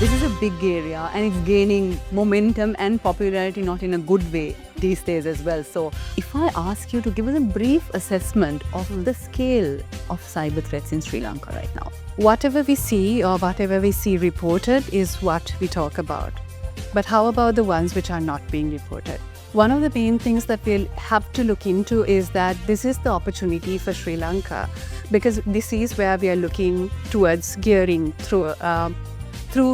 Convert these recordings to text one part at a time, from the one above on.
This is a big area and it's gaining momentum and popularity not in a good way these days as well. So if I ask you to give us a brief assessment of the scale of cyber threats in Sri Lanka right now. Whatever we see or whatever we see reported is what we talk about. But how about the ones which are not being reported? One of the main things that we'll have to look into is that this is the opportunity for Sri Lanka, because this is where we are looking towards gearing through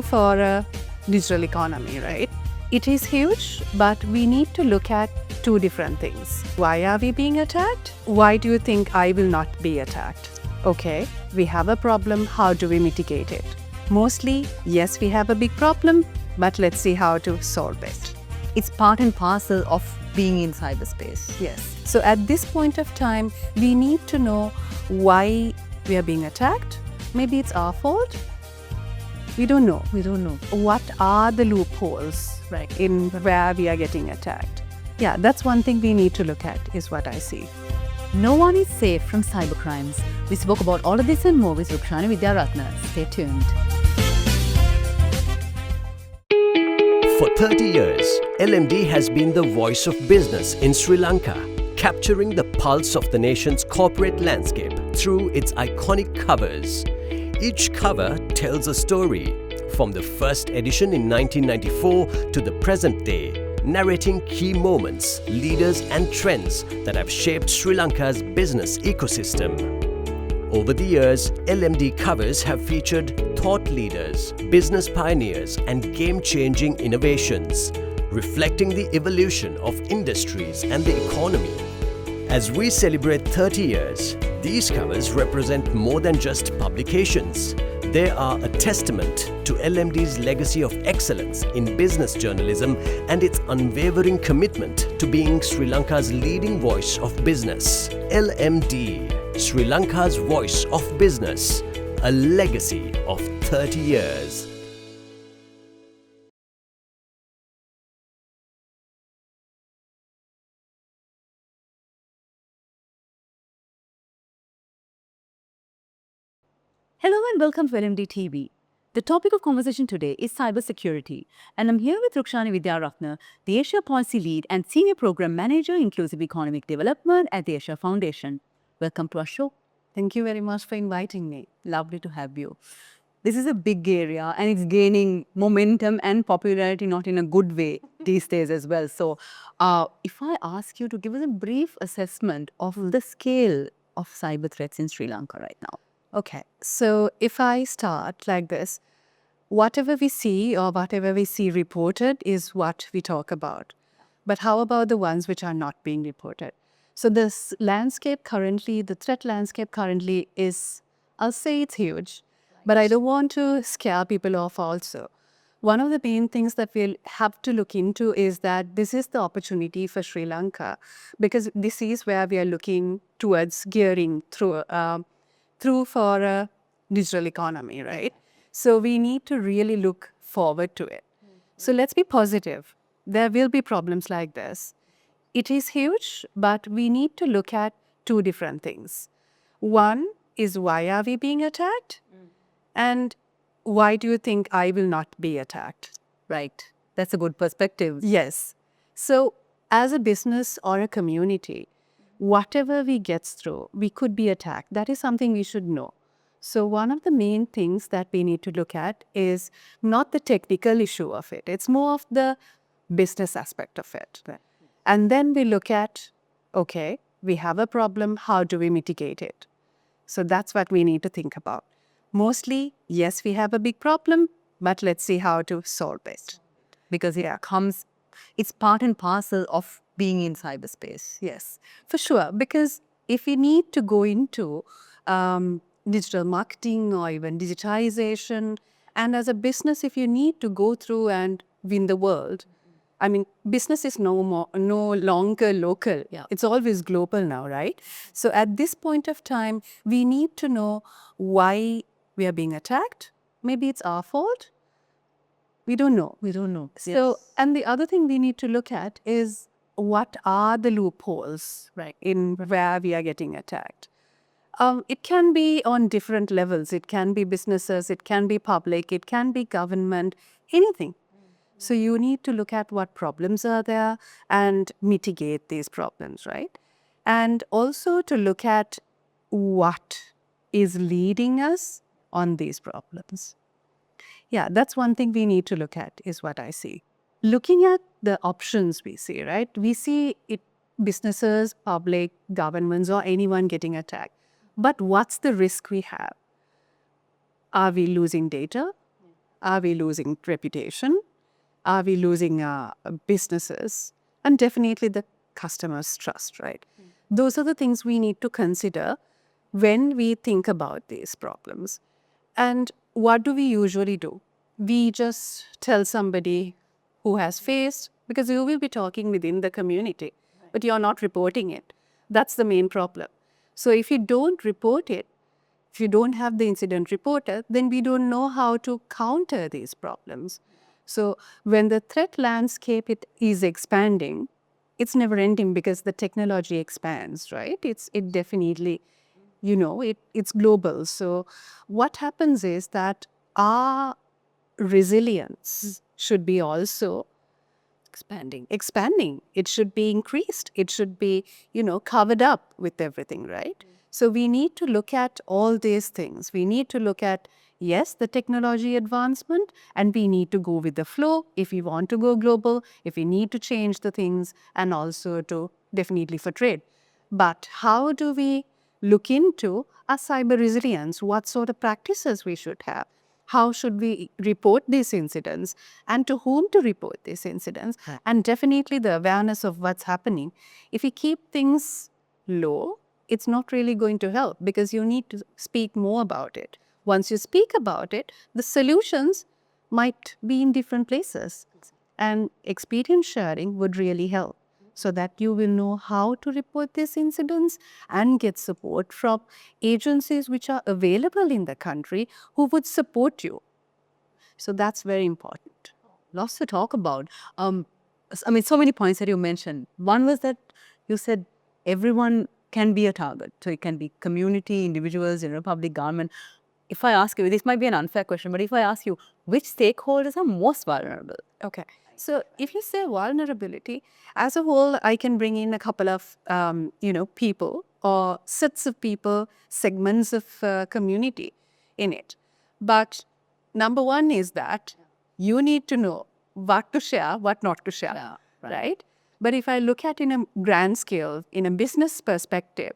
for a digital economy, right? It is huge, but we need to look at two different things. Why are we being attacked? Why do you think I will not be attacked? Okay, we have a problem. How do we mitigate it? Mostly, yes, we have a big problem, but let's see how to solve it. It's part and parcel of being in cyberspace. Yes. So at this point of time, we need to know why we are being attacked. Maybe it's our fault. We don't know. What are the loopholes, right, in where we are getting attacked? Yeah, that's one thing we need to look at, is what I see. No one is safe from cybercrimes. We spoke about all of this and more with Rukshanie Vidyaratne. Stay tuned. For 30 years, LMD has been the voice of business in Sri Lanka, capturing the pulse of the nation's corporate landscape through its iconic covers. Each cover tells a story, from the first edition in 1994 to the present day, narrating key moments, leaders and trends that have shaped Sri Lanka's business ecosystem. Over the years, LMD covers have featured thought leaders, business pioneers and game-changing innovations, reflecting the evolution of industries and the economy. As we celebrate 30 years, these covers represent more than just publications. They are a testament to LMD's legacy of excellence in business journalism and its unwavering commitment to being Sri Lanka's leading voice of business. LMD, Sri Lanka's voice of business, a legacy of 30 years. Hello and welcome to LMDtv. The topic of conversation today is cybersecurity, and I'm here with Rukshanie Vidyaratne, the Asia Policy Lead and Senior Program Manager, Inclusive Economic Development at the Asia Foundation. Welcome to our show. Thank you very much for inviting me. Lovely to have you. This is a big area and it's gaining momentum and popularity not in a good way these days as well. So if I ask you to give us a brief assessment of the scale of cyber threats in Sri Lanka right now. Okay, so if I start like this, whatever we see or whatever we see reported is what we talk about. But how about the ones which are not being reported? So this landscape currently, the threat landscape currently is, I'll say it's huge, but I don't want to scare people off also. One of the main things that we'll have to look into is that this is the opportunity for Sri Lanka, because this is where we are looking towards gearing through for a digital economy, right? So we need to really look forward to it. So let's be positive. There will be problems like this. It is huge, but we need to look at two different things. One is, why are we being attacked? And why do you think I will not be attacked? Right. That's a good perspective. Yes. So as a business or a community, whatever we get through, we could be attacked. That is something we should know. So one of the main things that we need to look at is not the technical issue of it. It's more of the business aspect of it. And then we look at, okay, we have a problem. How do we mitigate it? So that's what we need to think about. Mostly, yes, we have a big problem, but let's see how to solve it. Because it's part and parcel of being in cyberspace. Yes, for sure. Because if we need to go into digital marketing or even digitization, and as a business, if you need to go through and win the world, I mean, business is no longer local. Yeah. It's always global now, right? So at this point of time, we need to know why we are being attacked. Maybe it's our fault. We don't know. So, and the other thing we need to look at is, what are the loopholes, right, in where we are getting attacked? It can be on different levels. It can be businesses, it can be public, it can be government, anything. So you need to look at what problems are there and mitigate these problems, right? And also to look at what is leading us on these problems. Yeah, that's one thing we need to look at, is what I see. Looking at the options we see, right? We see it, businesses, public, governments, or anyone getting attacked. But what's the risk we have? Are we losing data? Are we losing reputation? Are we losing businesses? And definitely the customer's trust, right? Those are the things we need to consider when we think about these problems. And what do we usually do? We just tell somebody who has faced, because you will be talking within the community, but you're not reporting it. That's the main problem. So if you don't report it, if you don't have the incident reported, then we don't know how to counter these problems. So when the threat landscape is expanding, it's never ending because the technology expands, right? It definitely, it's global. So what happens is that our resilience should be also expanding. It should be increased. It should be, covered up with everything, right? So we need to look at all these things. We need to look at, yes, the technology advancement, and we need to go with the flow if we want to go global, if we need to change the things, and also to definitely for trade. But how do we look into our cyber resilience? What sort of practices we should have? How should we report these incidents, and to whom to report these incidents? And definitely the awareness of what's happening. If we keep things low, it's not really going to help, because you need to speak more about it. Once you speak about it, the solutions might be in different places. And experience sharing would really help, so that you will know how to report these incidents and get support from agencies which are available in the country who would support you. So that's very important. Lots to talk about. So many points that you mentioned. One was that you said everyone can be a target. So it can be community, individuals, public, government. If I ask you, this might be an unfair question, but if I ask you, which stakeholders are most vulnerable? Okay. So if you say vulnerability, as a whole, I can bring in a couple of, people or sets of people, segments of community in it. But number one is that you need to know what to share, what not to share, Yeah, right? But if I look at in a grand scale, in a business perspective,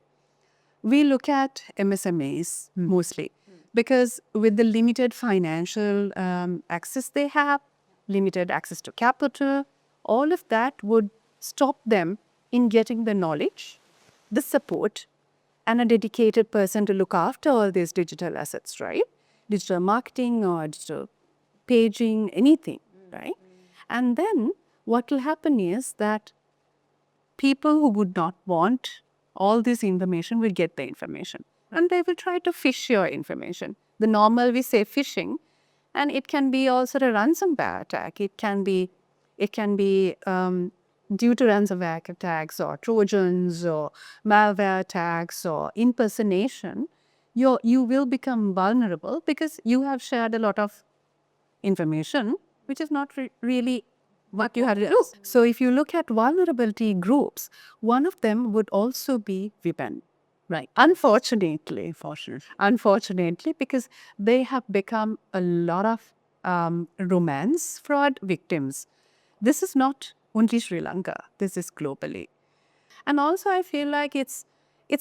we look at MSMEs mostly, because with the limited financial access they have, limited access to capital, all of that would stop them in getting the knowledge, the support, and a dedicated person to look after all these digital assets, right? Digital marketing or digital paging, anything, right? And then what will happen is that people who would not want all this information will get the information, and they will try to fish your information. The normal, we say phishing, and it can be also a ransomware attack. It can be due to ransomware attacks or Trojans or malware attacks or impersonation. You will become vulnerable because you have shared a lot of information which is not really what you had to do. So if you look at vulnerability groups, one of them would also be women. Right. Unfortunately, because they have become a lot of romance fraud victims. This is not only Sri Lanka, this is globally. And also I feel like it's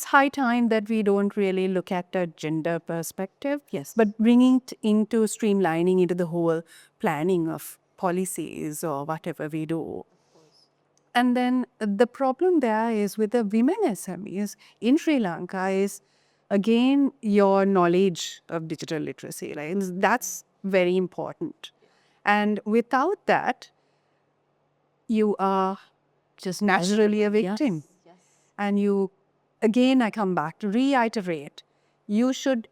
high time that we don't really look at a gender perspective, Yes. but bringing it into streamlining into the whole planning of policies or whatever we do. And then the problem there is with the women SMEs in Sri Lanka is, again, your knowledge of digital literacy, right? And that's very important. And without that, you are just naturally a victim. And you, again, I come back to reiterate, you should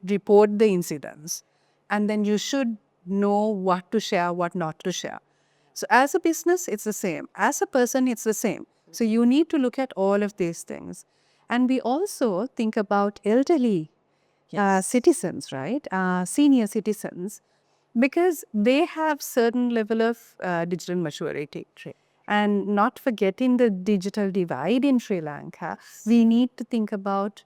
report the incidents, and then you should know what to share, what not to share. So as a business, it's the same. As a person, it's the same. So you need to look at all of these things. And we also think about elderly citizens, right? Senior citizens, because they have certain level of digital maturity. And not forgetting the digital divide in Sri Lanka, we need to think about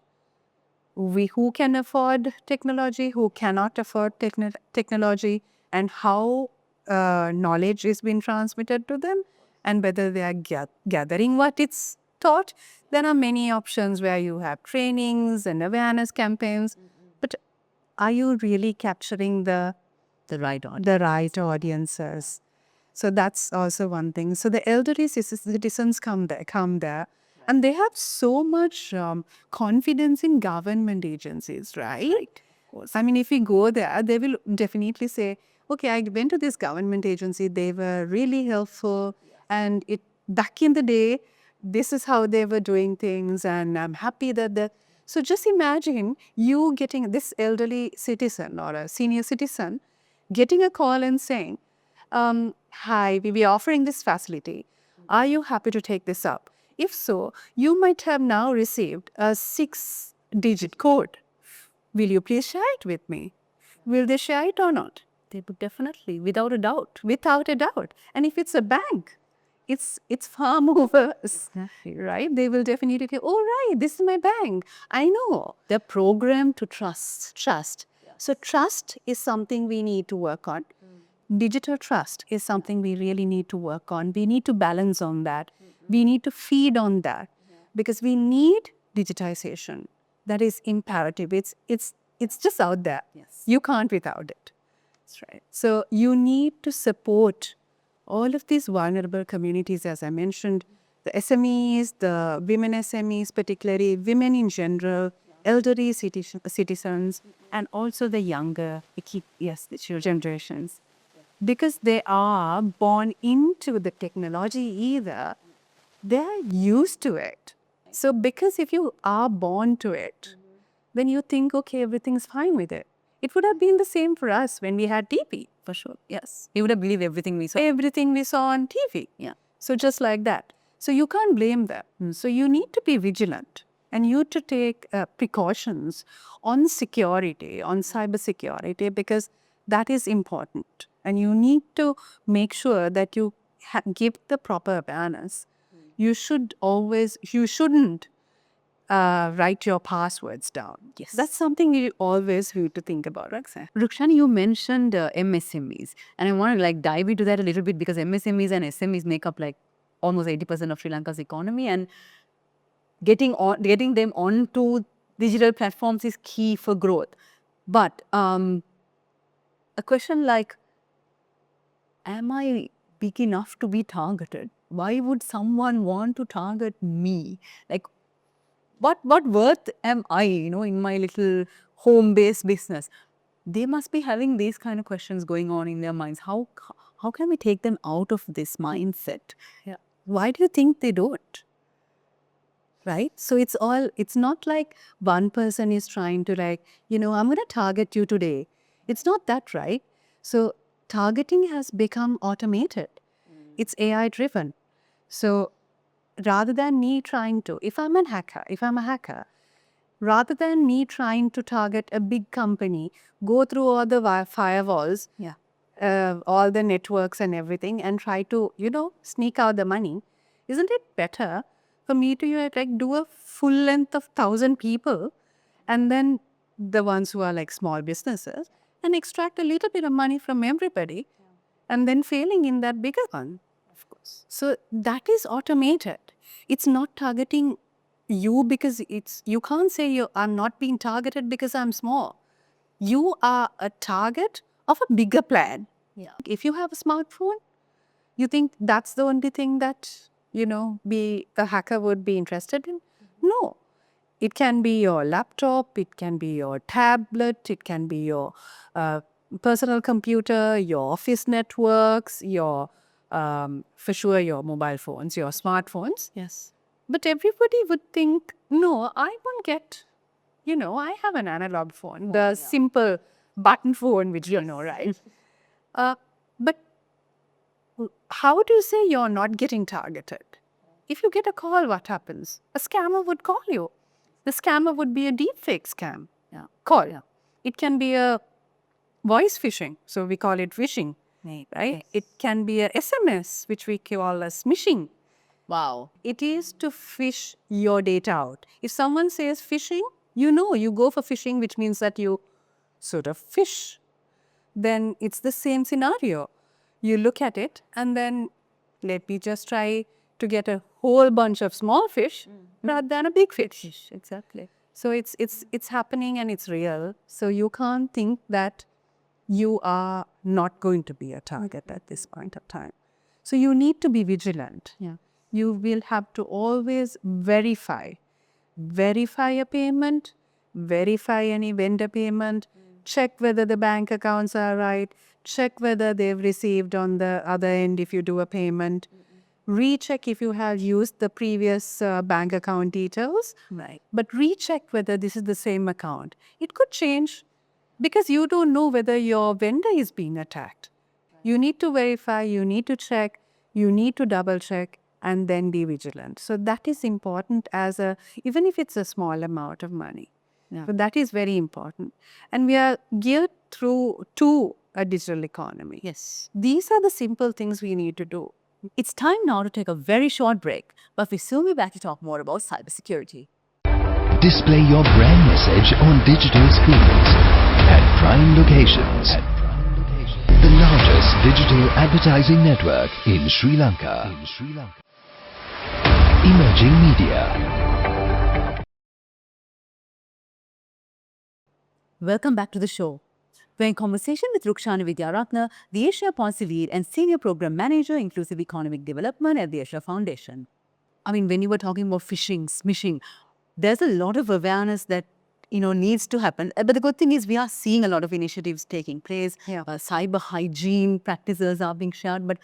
who can afford technology, who cannot afford technology, and how knowledge is being transmitted to them, and whether they are gathering what it's taught. There are many options where you have trainings and awareness campaigns, but are you really capturing the right audiences? So that's also one thing. So the elderly citizens come there, and they have so much confidence in government agencies, right? I mean, if we go there, they will definitely say, "Okay, I went to this government agency. They were really helpful, and it back in the day, this is how they were doing things, and I'm happy that the." So just imagine you getting this elderly citizen or a senior citizen getting a call and saying, "Hi, we are offering this facility. Are you happy to take this up? If so, you might have now received a 6-digit code. Will you please share it with me?" Will they share it or not? They would definitely, without a doubt. Without a doubt. And if it's a bank, it's far more worse, right? They will definitely say, "Oh, right, this is my bank. I know." They're programmed to trust. Trust. So trust is something we need to work on. Digital trust is something we really need to work on. We need to balance on that. We need to feed on that, because we need digitization. That is imperative. It's just out there. Yes. You can't without it. That's right. So you need to support all of these vulnerable communities, as I mentioned, the SMEs, the women SMEs, particularly women in general, elderly citizens, and also the younger, the generations. Because they are born into the technology either, they're used to it. So because if you are born to it, then you think, okay, everything's fine with it. It would have been the same for us when we had TV. For sure. Yes. We would have believed everything we saw. Everything we saw on TV. Yeah. So just like that. So you can't blame them. So you need to be vigilant, and you to take precautions on security, on cyber security, because that is important. And you need to make sure that you give the proper awareness. You shouldn't write your passwords down. Yes. That's something you always need to think about, Rukshanie. Rukshanie, you mentioned MSMEs, and I want to dive into that a little bit, because MSMEs and SMEs make up almost 80% of Sri Lanka's economy, and getting them onto digital platforms is key for growth. But a question like, am I big enough to be targeted? Why would someone want to target me? What worth am I, in my little home-based business? They must be having these kind of questions going on in their minds. How can we take them out of this mindset? Yeah. Why do you think they don't? Right? So it's not like one person is trying to I'm going to target you today. It's not that, right? So targeting has become automated. It's AI driven. So rather than me trying to, if I'm a hacker, rather than me trying to target a big company, go through all the firewalls, all the networks and everything, and try to, sneak out the money, isn't it better for me to do a full length of 1,000 people, and then the ones who are small businesses, and extract a little bit of money from everybody, and then failing in that bigger one, of course. So that is automated. It's not targeting you, because you can't say I'm not being targeted because I'm small. You are a target of a bigger plan. Yeah. If you have a smartphone, you think that's the only thing that, a hacker would be interested in? No. It can be your laptop, it can be your tablet, it can be your personal computer, your office networks, for sure, your mobile phones, your smartphones. Yes. But everybody would think, no, I won't get, I have an analog phone, the simple button phone, which right? But how do you say you're not getting targeted? If you get a call, what happens? A scammer would call you. The scammer would be a deepfake scam Yeah. call. Yeah. It can be a voice phishing, so we call it phishing, right? Yes. It can be a SMS, which we call as smishing. Wow. It is to fish your data out. If someone says phishing, you go for phishing, which means that you sort of fish. Then it's the same scenario. You look at it and then let me just try to get a whole bunch of small fish rather than a big fish. Exactly. So it's happening and it's real. So you can't think that you are not going to be a target at this point of time. So you need to be vigilant. Yeah. You will have to always verify a payment, verify any vendor payment, check whether the bank accounts are right, check whether they've received on the other end if you do a payment, recheck if you have used the previous bank account details, Right. but recheck whether this is the same account. It could change because you don't know whether your vendor is being attacked. You need to verify, you need to check, you need to double check and then be vigilant. So that is important even if it's a small amount of money. Yeah. So that is very important. And we are geared through to a digital economy. Yes. These are the simple things we need to do. It's time now to take a very short break, but we'll soon be back to talk more about cybersecurity. Display your brand message on digital screens at prime locations. The largest digital advertising network in Sri Lanka. Emerging Media. Welcome back to the show. We're in conversation with Rukshanie Vidyaratne, the Asia Policy Lead and Senior Program Manager, Inclusive Economic Development at the Asia Foundation. I mean, when you were talking about phishing, smishing, there's a lot of awareness that needs to happen. But the good thing is we are seeing a lot of initiatives taking place. Yeah. Cyber hygiene practices are being shared. But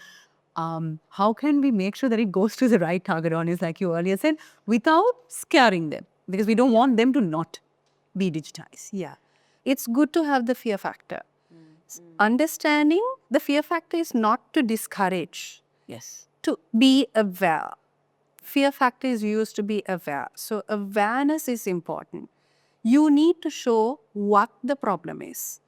how can we make sure that it goes to the right target audience, like you earlier said, without scaring them? Because we don't want them to not be digitized. Yeah. It's good to have the fear factor. Understanding the fear factor is not to discourage, Yes. to be aware. Fear factor is used to be aware. So awareness is important. You need to show what the problem is,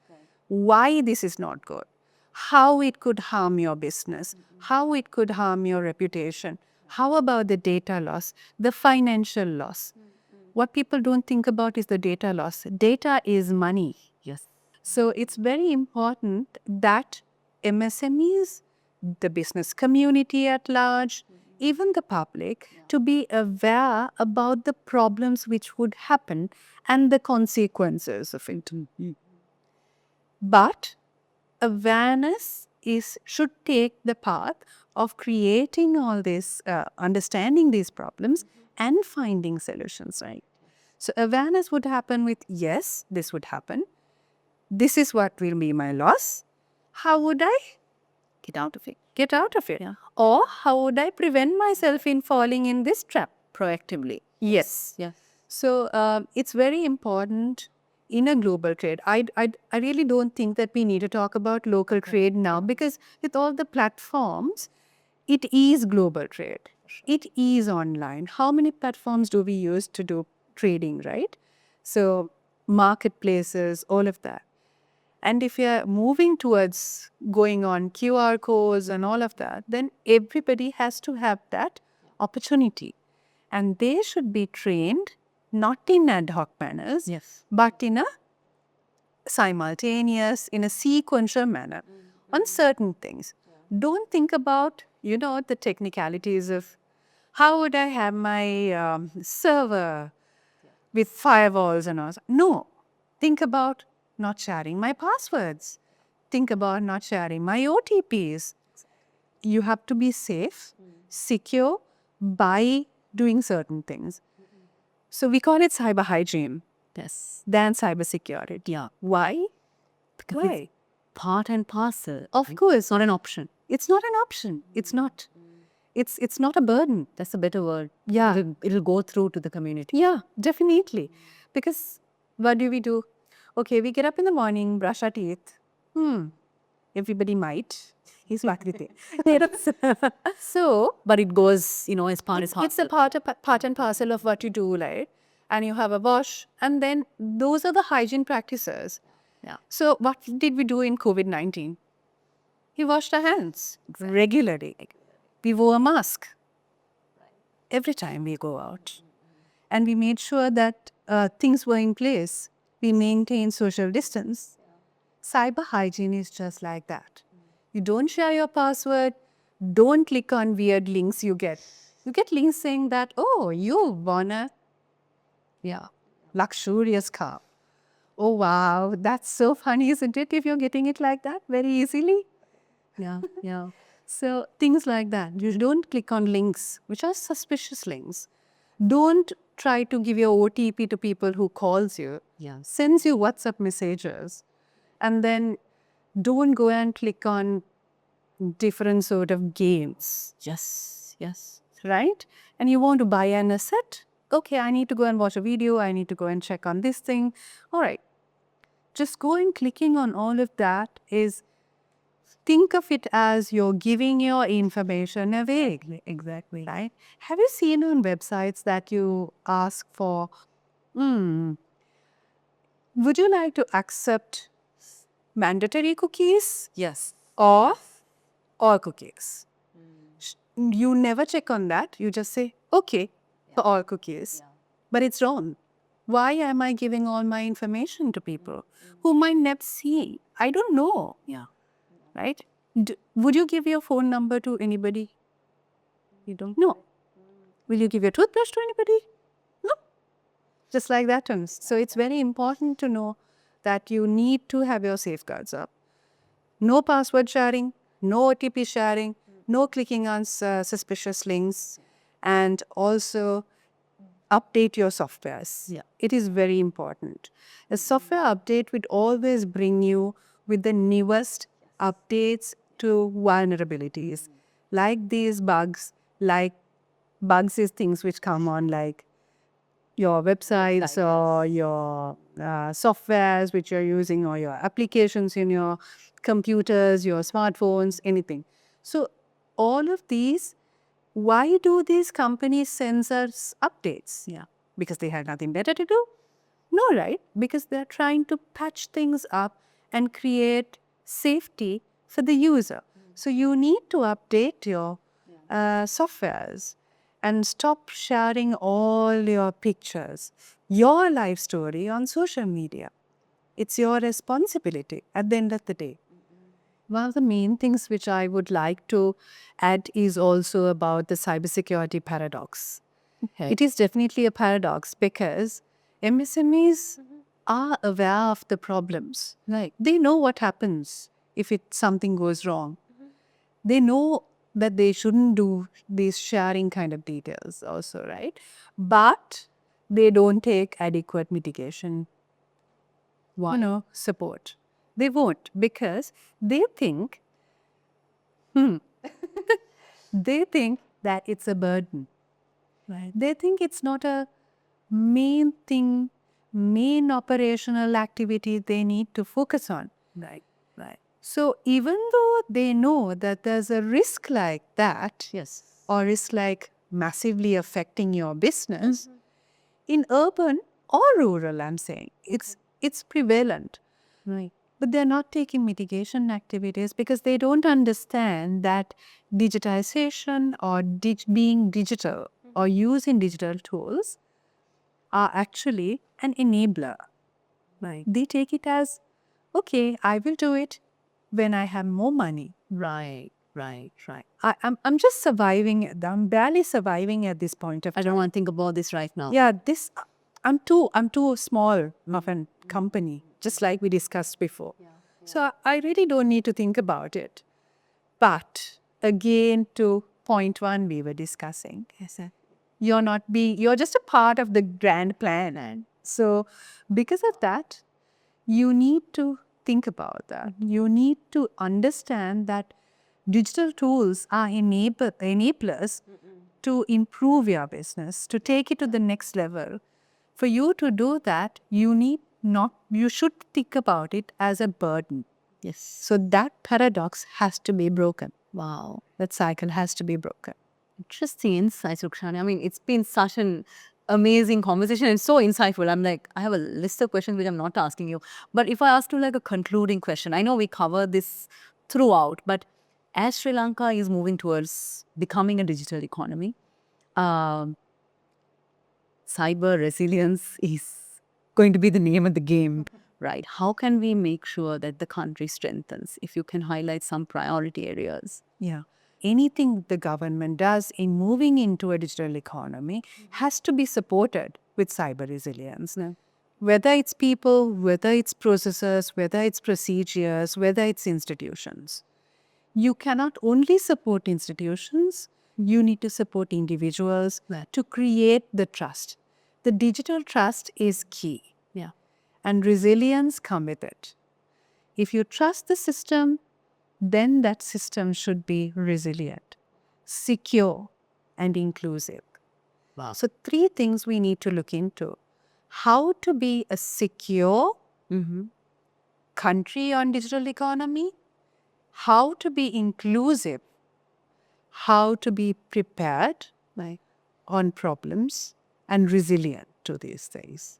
why this is not good, how it could harm your business, how it could harm your reputation, how about the data loss, the financial loss. What people don't think about is the data loss. Data is money. Yes. So it's very important that MSMEs, the business community at large, even the public, to be aware about the problems which would happen and the consequences of it. But awareness should take the path of creating all this, understanding these problems and finding solutions, right? So awareness would happen with, yes, this would happen. This is what will be my loss. How would I Get out of it. get out of it? Yeah. Or how would I prevent myself in falling in this trap? Proactively. Yes. Yes. So it's very important in a global trade. I really don't think that we need to talk about local trade now because with all the platforms, it is global trade. It is online. How many platforms do we use to do trading, right? So marketplaces, all of that. And if you are moving towards going on QR codes and all of that, then everybody has to have that opportunity. And they should be trained not in ad hoc manners, Yes. but in a simultaneous, in a sequential manner on certain things. Don't think about, the technicalities of how would I have my server with firewalls and all. No, think about not sharing my passwords. Think about not sharing my OTPs. You have to be safe, secure by doing certain things. So we call it cyber hygiene Yes. than cyber security. Yeah. Why? Because Why? it's part and parcel. Of course, Not an option. it's not an option. It's not. It's not a burden. That's a better word. Yeah. It'll go through to the community. Yeah, definitely. Because what do? Okay, we get up in the morning, brush our teeth. Everybody might. He's Vakriti. So, But it goes, as part it's a part and parcel of what you do, right? and you have a wash, and then those are the hygiene practices. Yeah. So what did we do in COVID-19? We washed our hands regularly. We wore a mask every time we go out. And we made sure that things were in place. We maintained social distance. Cyber hygiene is just like that. You don't share your password. Don't click on weird links you get. You get links saying that, oh, you won a luxurious car. Oh, wow, that's so funny, isn't it? If you're getting it like that very easily. Yeah. So things like that. You don't click on links, which are suspicious links. Don't try to give your OTP to people who calls you, Yeah. sends you WhatsApp messages, and then don't go and click on different sort of games, Yes. right? And you want to buy an asset? Okay, I need to go and watch a video. I need to go and check on this thing. All right. Just go and clicking on all of that is, think of it as you're giving your information away. Exactly. Right? Have you seen on websites that you ask for, would you like to accept mandatory cookies Yes. or all cookies? You never check on that. You just say, okay, for all cookies. But it's wrong. Why am I giving all my information to people who might never see? I don't know. Yeah. Right? Would you give your phone number to anybody? You don't know. Will you give your toothbrush to anybody? No. Just like that. So it's very important to know that you need to have your safeguards up. No password sharing, no OTP sharing, no clicking on suspicious links, and also update your softwares. Yeah. It is very important. A software update would always bring you with the newest updates to vulnerabilities, like these bugs, like bugs is things which come on like your websites or your softwares which you're using or your applications in your computers, your smartphones, anything. So all of these, why do these companies send us updates? Yeah. Because they had nothing better to do? No, right? Because they're trying to patch things up and create safety for the user. So you need to update your softwares and stop sharing all your pictures, your life story on social media. It's your responsibility at the end of the day. One of the main things which I would like to add is also about the cybersecurity paradox. Okay. It is definitely a paradox because MSMEs are aware of the problems. Right. They know what happens if something goes wrong. They know that they shouldn't do these sharing kind of details also, right? But they don't take adequate mitigation, support. They won't because they think, they think that it's a burden. Right. They think it's not a main thing, main operational activity they need to focus on. Right. So even though they know that there's a risk like that, Yes. or risk like massively affecting your business, in urban or rural, I'm saying, it's prevalent. Right. But they're not taking mitigation activities because they don't understand that digitization or being digital or using digital tools are actually an enabler. Right. They take it as, okay, I will do it when I have more money. Right. I'm just surviving. I'm barely surviving at this point of I time. don't want to think about this right now. Yeah, I'm too small of a company, just like we discussed before. So I really don't need to think about it. But again, to point one we were discussing, Yes, sir. you're just a part of the grand plan. And so because of that, you need to think about that. You need to understand that digital tools are enablers to improve your business, to take it to the next level. For you to do that, you should think about it as a burden. Yes. So that paradox has to be broken. Wow. That cycle has to be broken. Interesting insights, Rukshanie. I mean, it's been such an amazing conversation and so insightful. I'm like, I have a list of questions which I'm not asking you. But if I ask you like a concluding question, I know we cover this throughout, but as Sri Lanka is moving towards becoming a digital economy, um, cyber resilience is going to be the name of the game, right? How can we make sure that the country strengthens? If you can highlight some priority areas. Yeah. Anything the government does in moving into a digital economy has to be supported with cyber resilience. Yeah. Whether it's people, whether it's processes, whether it's procedures, whether it's institutions. You cannot only support institutions, you need to support individuals to create the trust. The digital trust is key. Yeah. And resilience come with it. If you trust the system, then that system should be resilient, secure, and inclusive. Wow. So 3 things we need to look into. How to be a secure country on digital economy, how to be inclusive, how to be prepared on problems, and resilient to these things.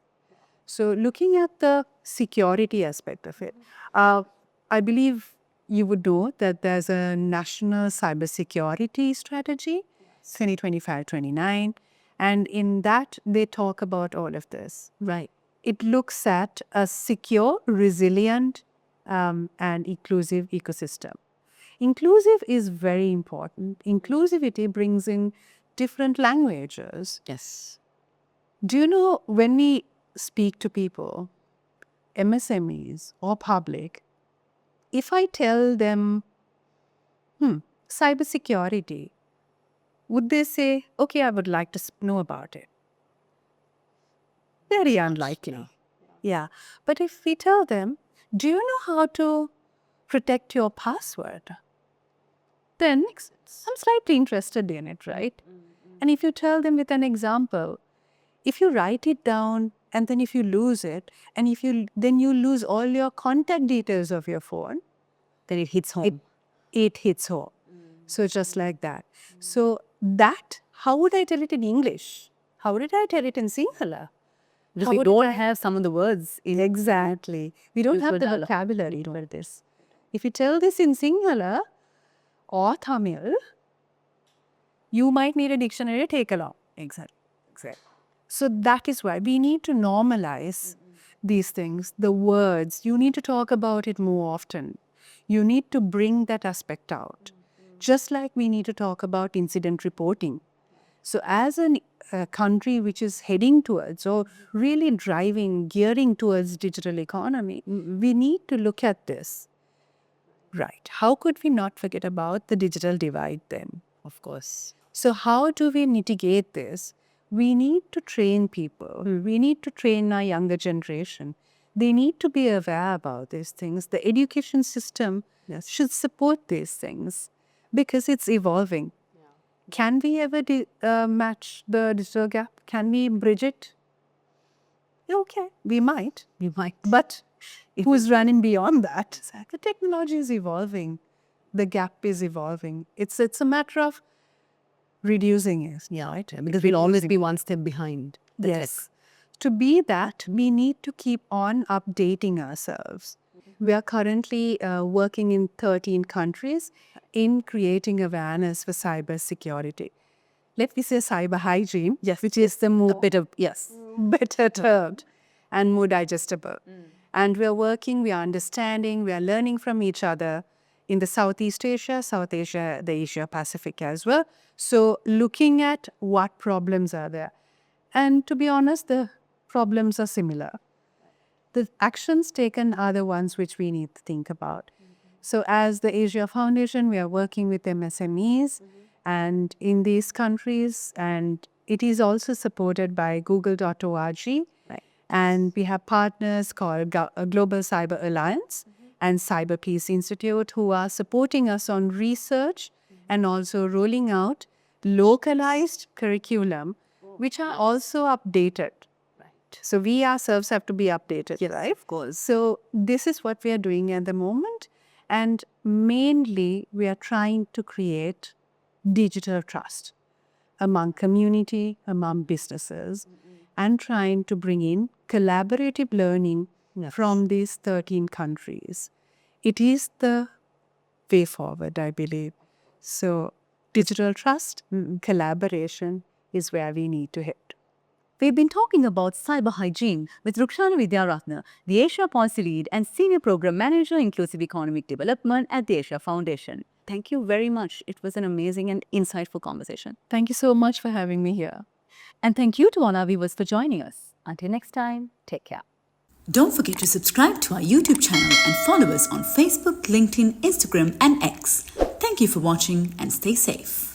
So looking at the security aspect of it, I believe you would know that there's a national cybersecurity strategy, 2025-29, and in that they talk about all of this. Right. It looks at a secure, resilient, and inclusive ecosystem. Inclusive is very important. Inclusivity brings in different languages. Yes. Do you know when we speak to people, MSMEs or public, if I tell them, cybersecurity, would they say, okay, I would like to know about it? Very unlikely. Yeah. But if we tell them, do you know how to protect your password? Then I'm slightly interested in it, right? And if you tell them with an example, if you write it down and then if you lose it, and then you lose all your contact details of your phone, Then it hits home. it hits home. So just like that. So that, how would I tell it in English? How would I tell it in Sinhala? Because How we would don't I- have some of the words in Exactly. We don't have the Sinhala. vocabulary for this. If you tell this in Sinhala or Tamil, you might need a dictionary to take along. Exactly. So that is why we need to normalize these things, the words. You need to talk about it more often. You need to bring that aspect out. Just like we need to talk about incident reporting. So as a country which is heading towards or really driving, gearing towards digital economy, we need to look at this. Right. How could we not forget about the digital divide then? Of course. So how do we mitigate this? We need to train people. We need to train our younger generation. They need to be aware about these things. The education system should support these things because it's evolving. Can we ever match the digital gap? Can we bridge it? Okay, we might. We might. But who's running beyond that? The technology is evolving. The gap is evolving. It's a matter of reducing it. Yeah, right. Because we'll always be one step behind. The Yes. To be that, we need to keep on updating ourselves. We are currently working in 13 countries in creating awareness for cyber security. Let me say cyber hygiene, which is the more better termed and more digestible. And we are working, we are understanding, we are learning from each other in the Southeast Asia, South Asia, the Asia Pacific as well. So looking at what problems are there. And to be honest, the problems are similar. The actions taken are the ones which we need to think about. So as the Asia Foundation, we are working with MSMEs and in these countries, and it is also supported by google.org. And we have partners called Global Cyber Alliance and Cyber Peace Institute who are supporting us on research and also rolling out localized curriculum, which are also updated. So we ourselves have to be updated, right? Of course. So this is what we are doing at the moment. And mainly, we are trying to create digital trust. among community, among businesses, and trying to bring in collaborative learning from these 13 countries. It is the way forward, I believe. So digital trust, collaboration is where we need to hit. We've been talking about cyber hygiene with Rukshanie Vidyaratne, the Asia Policy Lead and Senior Program Manager, Inclusive Economic Development at the Asia Foundation. Thank you very much. It was an amazing and insightful conversation. Thank you so much for having me here. And thank you to all our viewers for joining us. Until next time, take care. Don't forget to subscribe to our YouTube channel and follow us on Facebook, LinkedIn, Instagram and X. Thank you for watching and stay safe.